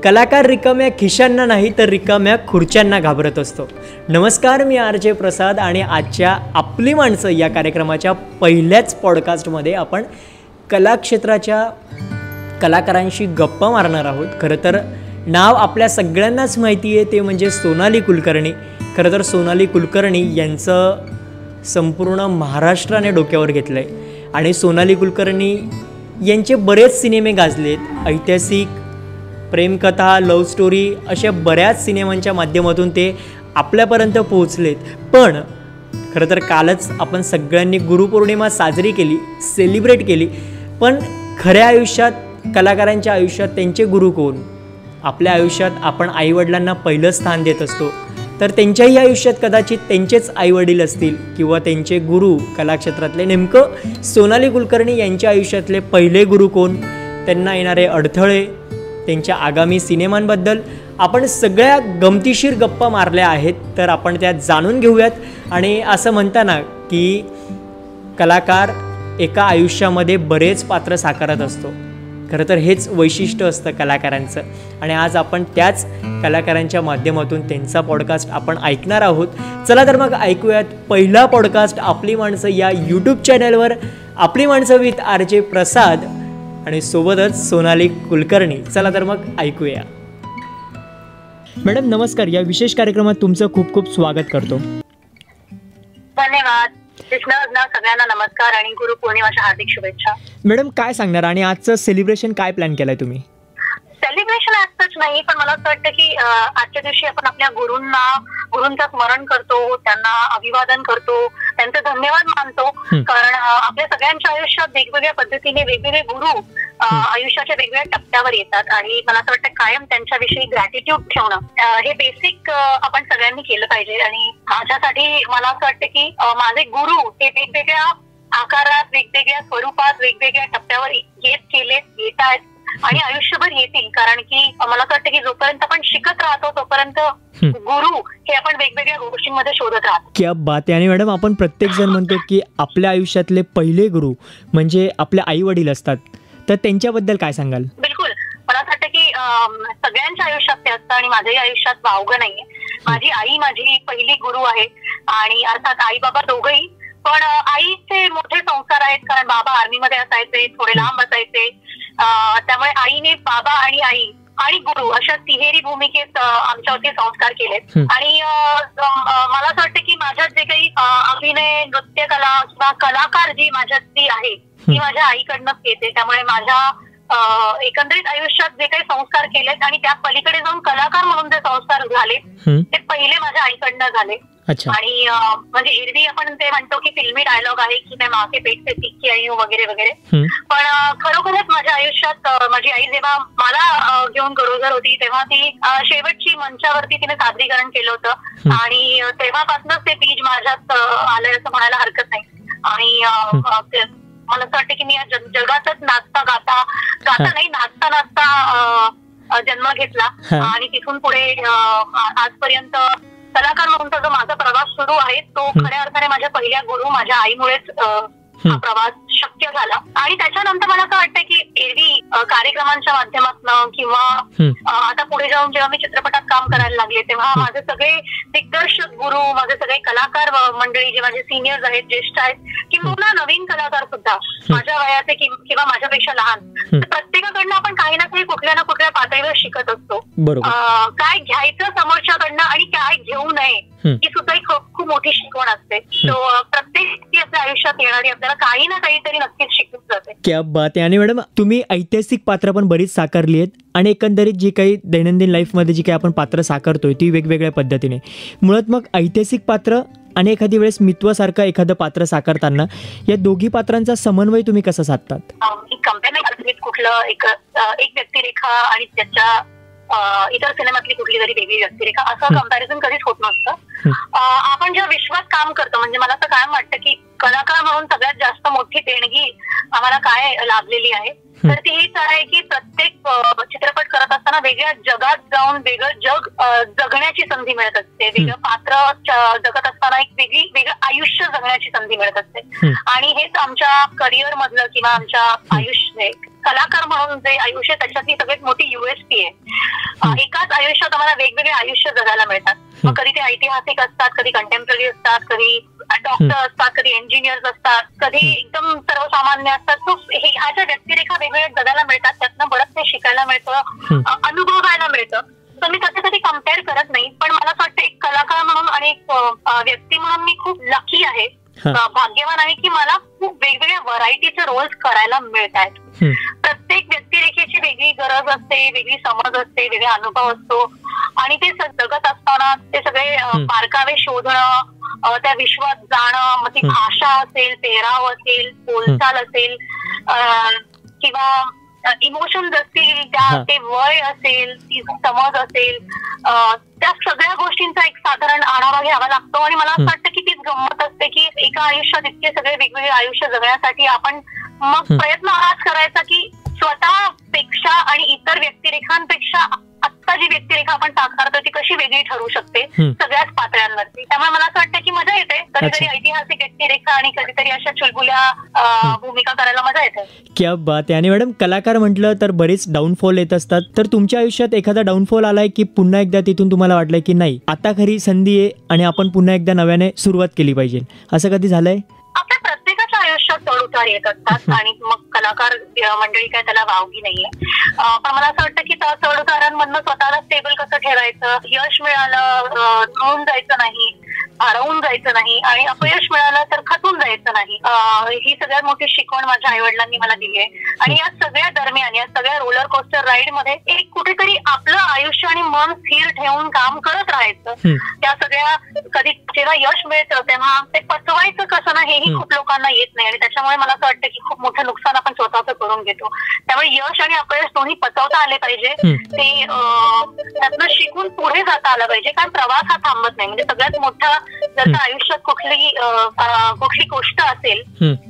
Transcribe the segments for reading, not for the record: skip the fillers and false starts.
कलाकार रिकाम्या खिशांना नाही तर रिकाम्या खुर्च्यांना घाबरत असतो. नमस्कार, मी RJ प्रसाद आणि आजच्या आपली माणसं या कार्यक्रमाच्या पहिल्याच पॉडकास्टमध्ये आपण कलाक्षेत्राच्या कलाकारांशी गप्पा मारणार आहोत. खरं तर नाव आपल्या सगळ्यांनाच माहिती आहे, ते म्हणजे सोनाली कुलकर्णी. खरं तर सोनाली कुलकर्णी यांचं संपूर्ण महाराष्ट्राने डोक्यावर घेतलं आहे आणि सोनाली कुलकर्णी यांचे बरेच सिनेमे गाजलेत. ऐतिहासिक, प्रेमकथा, लव्ह स्टोरी अशा बऱ्याच सिनेमांच्या माध्यमातून ते आपल्यापर्यंत पोहोचलेत. पण खरं तर कालच आपण सगळ्यांनी गुरुपौर्णिमा साजरी केली, सेलिब्रेट केली. पण खऱ्या आयुष्यात, कलाकारांच्या आयुष्यात त्यांचे गुरु कोण? आपल्या आयुष्यात आपण आईवडिलांना पहिलं स्थान देत असतो, तर त्यांच्याही आयुष्यात कदाचित त्यांचेच आईवडील असतील किंवा त्यांचे गुरु कलाक्षेत्रातले. नेमकं सोनाली कुलकर्णी यांच्या आयुष्यातले पहिले गुरु कोण, त्यांना येणारे अडथळे, त्यांच्या आगामी सिनेमांबद्दल आपण सगळ्या गमतीशीर गप्पा मारल्या आहेत. तर आपण त्यात जाणून घेऊयात. आणि असं म्हणताना की कलाकार एका आयुष्यामध्ये बरेच पात्र साकारत असतो. खरं तर हेच वैशिष्ट्य असतं कलाकारांचं. आणि आज आपण त्याच कलाकारांच्या माध्यमातून त्यांचा पॉडकास्ट आपण ऐकणार आहोत. चला तर मग ऐकूयात पहिला पॉडकास्ट आपली माणसं या यूट्यूब चॅनलवर. आपली माणसं विथ RJ प्रसाद आणि सोबतच सोनाली कुलकर्णी. चला तर मग ऐकूया. मॅडम नमस्कार, या विशेष कार्यक्रमात तुमचं खूप खूप स्वागत करतो. धन्यवाद. सगळ्यांना नमस्कार आणि गुरुपौर्णिमेच्या हार्दिक शुभेच्छा. मॅडम काय सांगणार आणि आजचं सेलिब्रेशन काय प्लॅन केलंय तुम्ही? सेलिब्रेशन असंच नाही, पण मला असं वाटतं की आजच्या दिवशी आपण आपल्या गुरूंचं स्मरण करतो, त्यांना अभिवादन करतो, त्यांचे धन्यवाद मानतो. कारण आपल्या सगळ्यांच्या आयुष्यात वेगवेगळ्या पद्धतीने वेगवेगळे गुरु आयुष्याच्या वेगवेगळ्या टप्प्यावर येतात आणि मला असं वाटतं कायम त्यांच्याविषयी ग्रॅटिट्यूड ठेवणं हे बेसिक आपण सगळ्यांनी केलं पाहिजे. आणि माझ्यासाठी मला असं वाटतं की माझे गुरु हे वेगवेगळ्या आकारात, वेगवेगळ्या स्वरूपात, वेगवेगळ्या टप्प्यावर येत आहेत आणि आयुष्यभर येतील. कारण की मला असं वाटतं की जोपर्यंत आपण शिकत राहतो तोपर्यंत गुरु हे आपण वेगवेगळ्या गोष्टींमध्ये शोधत राहतो. क्या बात आहे. आणि मॅडम आपण प्रत्येक जण म्हणतो की आपल्या आयुष्यातले पहिले गुरु म्हणजे आपले आई वडील असतात, तर त्यांच्याबद्दल काय सांगाल? बिलकुल, मला असं वाटतं की सगळ्यांच्या आयुष्यात ते असतं आणि माझ्याही आयुष्यात वावगं नाहीये. माझी आई माझी पहिली गुरु आहे आणि अर्थात आई बाबा दोघंही. पण आईचे मोठे संस्कार आहेत, कारण बाबा आर्मीमध्ये असायचे, थोडे लांब असायचे. त्यामुळे आईने बाबा आणि आई आणि गुरु अशा तिहेरी भूमिकेत आमच्यावरती संस्कार केलेत. आणि मला असं वाटतं की माझ्यात जे काही अभिनय, नृत्यकला किंवा कलाकार जी माझ्यात ती आहे ती माझ्या आईकडनंच येते. त्यामुळे माझ्या एकंदरीत आयुष्यात जे काही संस्कार केलेत आणि त्या पलीकडे जाऊन कलाकार म्हणून जे संस्कार झाले ते पहिले माझ्या आईकडनं झाले. आणि म्हणजे एरवी आपण ते म्हणतो की फिल्मी डायलॉग आहे की मैं माँ के पेट से सीख के आई हूँ वगैरे वगैरे. पण खरोखरच माझ्या आयुष्यात माझी आई जेव्हा मला घेऊन गरोदर होती तेव्हा ती शेवटची मंचावरती तिने सादरीकरण केलं होतं आणि तेव्हापासूनच ते बीज माझ्यात आलंय असं म्हणायला हरकत नाही. आणि मला असं वाटतं की मी या जगातच नाचता जन्म घेतला आणि तिथून पुढे आजपर्यंत कलाकार म्हणूनचा जो माझा प्रवास सुरू आहे तो खऱ्या अर्थाने माझ्या पहिल्या गुरु माझ्या आईमुळेच हा प्रवास शक्य झाला. आणि त्याच्यानंतर मला असं वाटतं की एरवी कार्यक्रमांच्या माध्यमातून किंवा आता पुढे जाऊन जेव्हा मी चित्रपटात काम करायला लागले तेव्हा माझे सगळे दिग्दर्शक गुरु, माझे सगळे कलाकार मंडळी जे माझे सिनियर्स आहेत, ज्येष्ठ आहेत किंवा नवीन कलाकार सुद्धा माझ्या वयाचे किंवा माझ्यापेक्षा लहान, प्रत्येकाकडनं आपण काही ना काही कुठल्या ना कुठल्या पातळीवर शिकत असतो. काय घ्यायचं समोरच्याकडनं आणि काय घेऊ नये ही सुद्धा एक खूप मोठी शिकवण असते. प्रत्येक व्यक्ती आपल्या आयुष्यात येणारी आपल्याला काही ना काहीतरी नक्कीच शिकून जाते. क्या बात आहे. आणि मॅडम तुम्ही ऐतिहासिक पात्र पण बरीच साकारली आहेत आणि एकंदरीत जी काही दैनंदिन लाईफमध्ये जी काही आपण पात्र साकारतोय ती वेगवेगळ्या पद्धतीने. मुळात मग ऐतिहासिक पात्र आणि एखादी वेळेस मित्वासारखं एखादं पात्र साकारताना या दोघी पात्रांचा समन्वय तुम्ही कसा साधतात? कंपॅरिझन कुठलं एक व्यक्तिरेखा आणि त्याच्या इतर सिनेमातली कुठली तरी वेगळी व्यक्तिरेखा असं कंपॅरिझन कधीच होत नसतं. आपण जेव्हा विश्वात काम करतो, म्हणजे मला तर कायम वाटतं की कलाकार म्हणून सगळ्यात जास्त मोठी देणगी आम्हाला काय लाभलेली आहे तर ती हीच आहे की प्रत्येक चित्रपट करत असताना वेगळ्या जगात जाऊन वेगळं जग जगण्याची संधी मिळत असते. वेगळं पात्र जगत असताना एक वेगळं आयुष्य जगण्याची संधी मिळत असते. आणि हेच आमच्या करिअर मधलं किंवा आमच्या आयुष्य कलाकार म्हणून जे आयुष्य त्याच्यातली सगळ्यात मोठी USP आहे. एकाच आयुष्यात आम्हाला वेगवेगळे आयुष्य जगायला मिळतात. मग कधी ते ऐतिहासिक असतात, कधी कंटेम्पररी असतात, कधी डॉक्टर असतात, कधी इंजिनियर्स असतात, कधी एकदम सर्वसामान्य असतात. सो ह्या ज्या व्यक्तिरेखा वेगवेगळ्या जगायला मिळतात त्यातनं बरंच ते शिकायला मिळतं, अनुभवायला मिळतं. तर मी कधी कम्पेअर करत नाही, पण मला असं वाटतं एक कलाकार म्हणून आणि एक व्यक्ती म्हणून मी खूप लकी आहे, भाग्यवान आहे की मला खूप वेगवेगळ्या व्हरायटीचे रोल्स करायला मिळत आहेत. प्रत्येक व्यक्तिरेखेची वेगळी गरज असते, वेगळी समज असते, वेगळा अनुभव असतो आणि ते जगत असताना ते सगळे बारकावे शोधणं, त्या विश्वात जाणं, मग ती भाषा असेल, पेहराव असेल, बोलचाल असेल किंवा इमोशन्स असतील, ते वय असेल, ती समज असेल, त्या सगळ्या गोष्टींचा एक साधारण आढावा घ्यावा लागतो. आणि मला असं वाटतं की तीच गंमत असते की एका आयुष्यात इतके सगळे वेगवेगळे आयुष्य जगण्यासाठी आपण मग प्रयत्न हाच करायचा की स्वतःपेक्षा आणि इतर व्यक्तिरेखांपेक्षा आत्ता जी व्यक्तिरेखा आपण साकारतो ती कशी वेगळी ठरू शकते सगळ्याच पातळ्यांवरती. त्यामुळे मला असं वाटतं की मजा येते कधीतरी ऐतिहासिक व्यक्तिरेखा आणि कधीतरी अशा चुलबुल्या भूमिका करायला मजा येते. क्या बात आहे. आणि मॅडम कलाकार म्हटलं तर बरेच डाऊनफॉल येत असतात, तर तुमच्या आयुष्यात एखादा डाऊनफॉल आलाय की पुन्हा एकदा तिथून तुम्हाला वाटलंय की नाही आता खरी संधी आहे आणि आपण पुन्हा एकदा नव्याने सुरुवात केली पाहिजे, असं कधी झालंय? आपल्या प्रत्येकाच्या आयुष्यात चढ उतार येत असतात आणि मग कलाकार मंडळी काय त्याला वावगी नाहीये. पण मला असं वाटतं की त्या चढ उतारांमधनं स्वतःला स्टेबल कसं ठेवायचं, यश मिळालं रुळून जायचं नाही, हरवून जायचं नाही आणि अपयश मिळालं तर खचून जायचं नाही. ही सगळ्यात मोठी शिकवण माझ्या आई वडिलांनी मला दिली आहे. आणि या सगळ्या दरम्यान या सगळ्या रोलर कोस्टर राईड मध्ये एक कुठेतरी आपलं आयुष्य आणि मन स्थिर ठेवून काम करत राहायचं. त्या सगळ्या कधी जेव्हा यश मिळतं तेव्हा ते पचवायचं कसं ना हेही खूप लोकांना येत नाही आणि त्याच्यामुळे मला असं वाटतं की खूप मोठं नुकसान आपण स्वतःचं करून घेतो. त्यामुळे यश आणि अपयश दोन्ही पचवता आले पाहिजे, ते त्यातनं शिकून पुढे जाता आलं पाहिजे. कारण प्रवास हा थांबत नाही. म्हणजे सगळ्यात मोठा जर का आयुष्यात कुठली गोष्ट असेल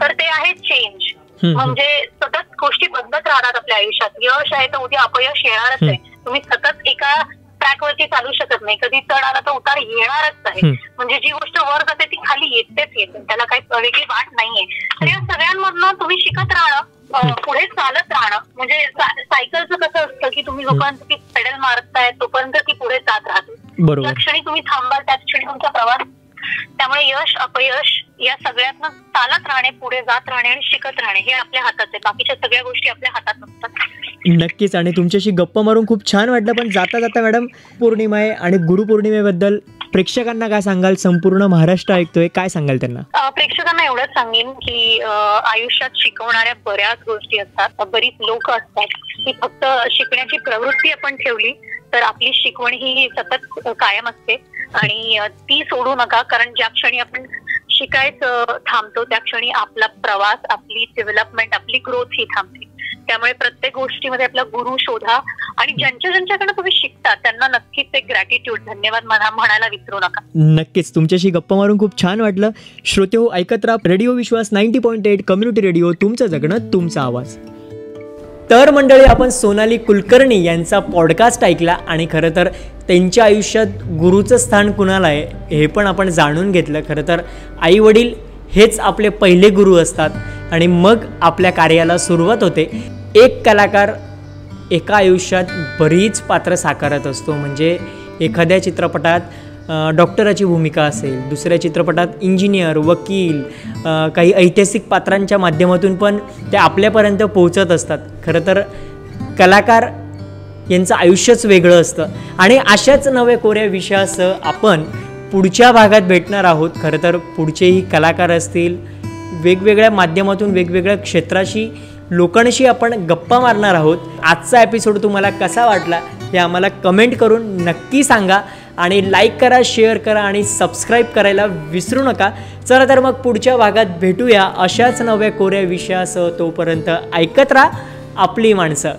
तर ते आहे चेंज. म्हणजे सतत गोष्टी बदलत राहतात आपल्या आयुष्यात. यश आहे तर उद्या अपयश येणारच आहे. तुम्ही सतत एका ट्रॅकवरती चालू शकत नाही. कधी चढ आला तर उतार येणारच आहे. म्हणजे जी गोष्ट वर जाते ती खाली येतेच येते, त्याला काही वेगळी वाट नाहीये. तर या सगळ्यांमधनं तुम्ही शिकत राहणं, पुढे चालत राहणं. म्हणजे सायकलचं कसं असतं की तुम्ही जोपर्यंत ती पेडल मारताय तोपर्यंत ती पुढे जात राहते. ज्या क्षणी तुम्ही थांबाल त्याच क्षणी तुमचा प्रवास. त्यामुळे यश अपयश या सगळ्यातनं चालत राहणे, पुढे जात राहणे आणि शिकत राहणे हे आपल्या हातात आहे. बाकीच्या सगळ्या गोष्टी आपल्या हातात नसतात. नक्कीच. आणि तुमच्याशी गप्पा मारून खूप छान वाटलं. पण जाता जाता मॅडम पौर्णिमा आहे आणि गुरुपौर्णिमेबद्दल प्रेक्षकांना काय सांगाल? संपूर्ण महाराष्ट्र ऐकतोय, काय सांगाल त्यांना? प्रेक्षकांना एवढंच सांगेन की आयुष्यात शिकवणाऱ्या बऱ्याच गोष्टी असतात, बरीच लोक असतात की फक्त शिकण्याची प्रवृत्ती आपण ठेवली तर आपली शिकवण ही सतत कायम असते आणि ती सोडू नका. कारण ज्या क्षणी आपण शिकायचं थांबतो त्या क्षणी आपला प्रवास, आपली डेव्हलपमेंट, आपली ग्रोथ ही थांबते. त्यामुळे प्रत्येक गोष्टीमध्ये आपला गुरु शोधा आणि ज्यांच्याकडनं तुम्ही शिकता त्यांना नक्कीच एक ग्रॅटिट्यूड, धन्यवाद म्हणायला विसरू नका. नक्कीच. तुमच्याशी गप्पा मारून खूप छान वाटलं. श्रोतेहो, ऐकत राहा रेडिओ विश्वास 90.8 कम्युनिटी रेडिओ, तुमचं जगणं तुमचा आवाज. तर मंडळी, आपण सोनाली कुलकर्णी यांचा पॉडकास्ट ऐकला आणि खरं तर त्यांच्या आयुष्यात गुरुचं स्थान कुणाला आहे हे पण आपण जाणून घेतलं. खरं तर आई वडील हेच आपले पहिले गुरु असतात आणि मग आपल्या कार्याला सुरुवात होते. एक कलाकार एका आयुष्यात बरीच पात्र साकारत असतो. म्हणजे एखाद्या चित्रपटात डॉक्टराची भूमिका असेल, दुसऱ्या चित्रपटात इंजिनियर, वकील, काही ऐतिहासिक पात्रांच्या माध्यमातून पण ते आपल्यापर्यंत पोहोचत असतात. खरं तर कलाकार यांचं आयुष्यच वेगळं असतं आणि अशाच नव्या कोऱ्या विषयासह आपण पुढच्या भागात भेटणार आहोत. खरं तर पुढचेही कलाकार असतील, वेगवेगळ्या माध्यमातून वेगवेगळ्या क्षेत्राशी लोकांशी आपण गप्पा मारणार आहोत. आजचा एपिसोड तुम्हाला कसा वाटला हे आम्हाला कमेंट करून नक्की सांगा आणि लाईक करा, शेअर करा आणि सबस्क्राईब करायला विसरू नका. चला तर मग पुढच्या भागात भेटूया अशाच नव्या कोऱ्या विषयासह. तोपर्यंत ऐकत राहा आपली माणसं.